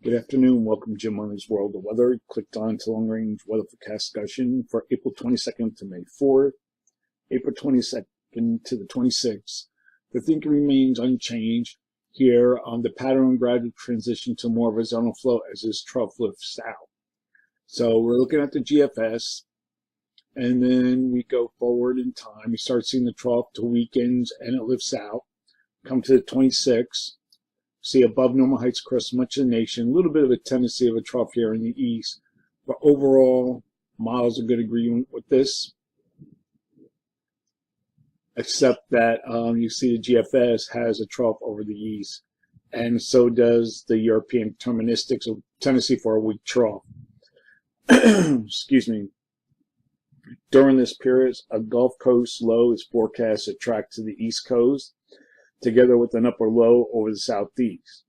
Good afternoon. Welcome to Jim Money's World of Weather. Clicked on to long range weather forecast discussion for April 22nd to May 4th, April 22nd to the 26th. The thinking remains unchanged here on the pattern gradual transition to more of a zonal flow as this trough lifts out. So we're looking at the GFS, and then we go forward in time. You start seeing the trough to weekends, and it lifts out. Come to the 26th. See above normal heights across much of the nation. A little bit of a tendency of a trough here in the east, but overall, models are good agreement with this, except that you see the GFS has a trough over the east, and so does the European deterministics, a tendency for a weak trough. Excuse me. During this period, a Gulf Coast low is forecast to track to the East Coast, together with an upper low over the southeast.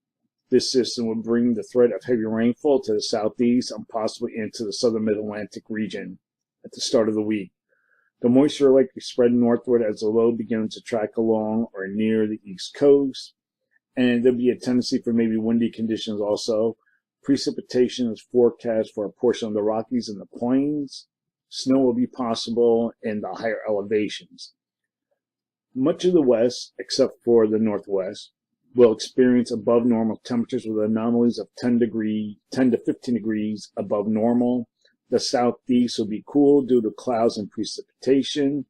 This system would bring the threat of heavy rainfall to the southeast and possibly into the southern mid-Atlantic region at the start of the week. The moisture likely spread northward as the low begins to track along or near the east coast, and there'll be a tendency for maybe windy conditions also. Precipitation is forecast for a portion of the Rockies and the plains. Snow will be possible in the higher elevations. Much of the west, except for the northwest, will experience above normal temperatures with anomalies of 10 to 15 degrees above normal. The southeast will be cool due to clouds and precipitation,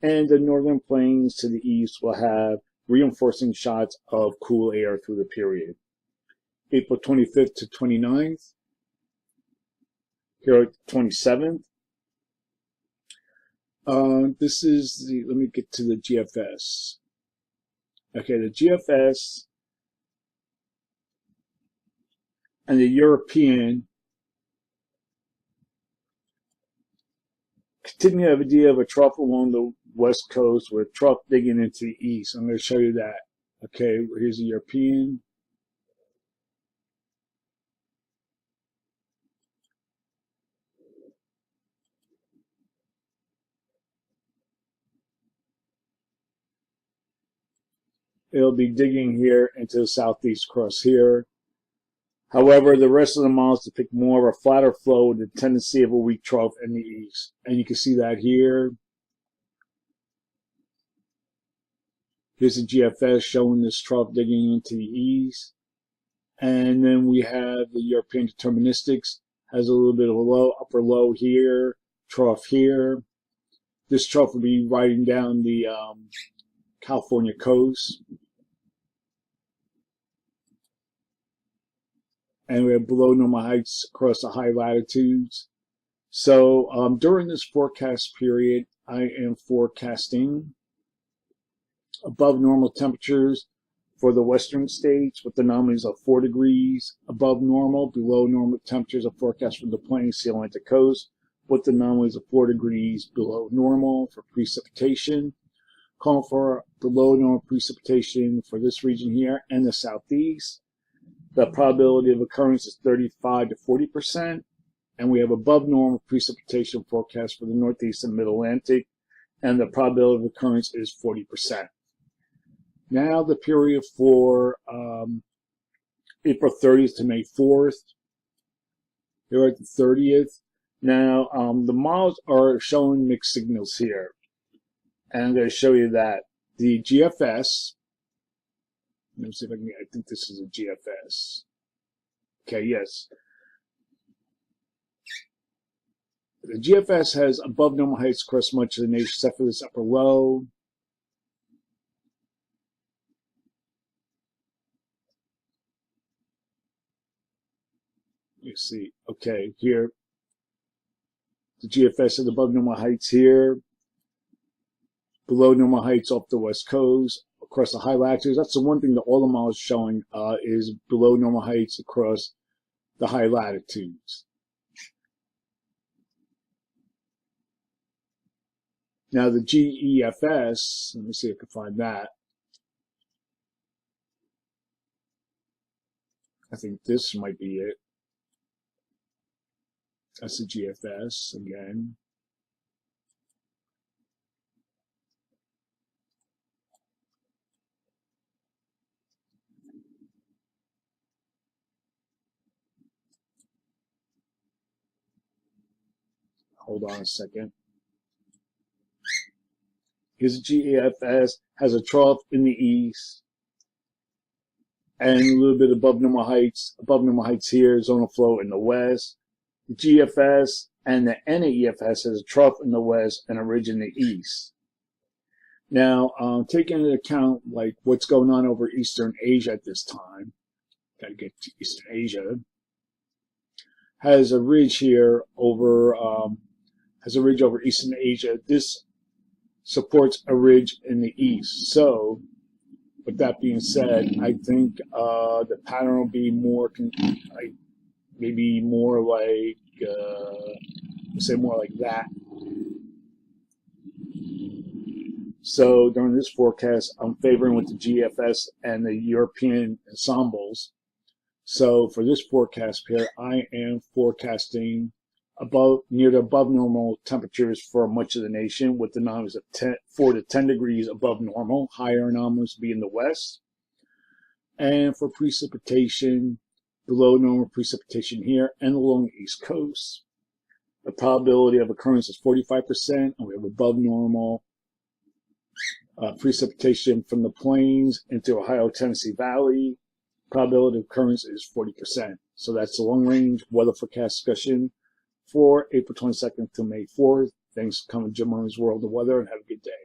and the northern plains to the east will have reinforcing shots of cool air through the period. April 25th to 29th, here at the 27th. This is the, let me get to the GFS. Okay, the GFS and the European continue to have an idea of a trough along the west coast with a trough digging into the east. I'm going to show you that. Okay, here's the European. It'll be digging here into the southeast across here. However, the rest of the models depict more of a flatter flow with the tendency of a weak trough in the east. And you can see that here. Here's the GFS showing this trough digging into the east. And then we have the European deterministics, has a little bit of a low, upper low here, trough here. This trough will be riding down the California coast. And we have below normal heights across the high latitudes. So during this forecast period, I am forecasting above normal temperatures for the western states with anomalies of 4 degrees above normal. Below normal temperatures are forecast for the plains, the Atlantic coast, with anomalies of 4 degrees below normal for precipitation. Calling for below normal precipitation for this region here and the southeast. The probability of occurrence is 35 to 40%, and we have above normal precipitation forecast for the northeast and mid-Atlantic, and the probability of occurrence is 40%. Now the period for April 30th to May 4th. Here at the 30th. Now the models are showing mixed signals here. And I'm going to show you that the GFS, let me see if I can, I think this is a GFS. Okay, yes. The GFS has above normal heights across much of the nation, except for this upper low. You see, okay, here, the GFS has above normal heights here. Below normal heights off the west coast, across the high latitudes. That's the one thing that all the models are showing is below normal heights across the high latitudes. Now the GEFS, let me see if I can find that. I think this might be it. That's the GFS again. Hold on a second. Here's a GEFS, has a trough in the east, and a little bit above normal heights. Above normal heights here, zonal flow in the west. The GFS and the NAEFS has a trough in the west and a ridge in the east. Now, taking into account like what's going on over Eastern Asia at this time, gotta get to Eastern Asia, has a ridge here over over Eastern Asia. This supports a ridge in the east. So, with that being said, I think the pattern will be more, maybe more like, say more like that. So during this forecast, I'm favoring with the GFS and the European ensembles. So for this forecast here, I am forecasting near the above normal temperatures for much of the nation, with the anomalies of 4 to 10 degrees above normal. Higher anomalies be in the west. And for precipitation, below normal precipitation here and along the East Coast. The probability of occurrence is 45%, and we have above normal precipitation from the plains into Ohio, Tennessee Valley. Probability of occurrence is 40%. So that's the long-range weather forecast discussion for April 22nd to May 4th. Thanks for coming to Jim Murray's World of Weather, and have a good day.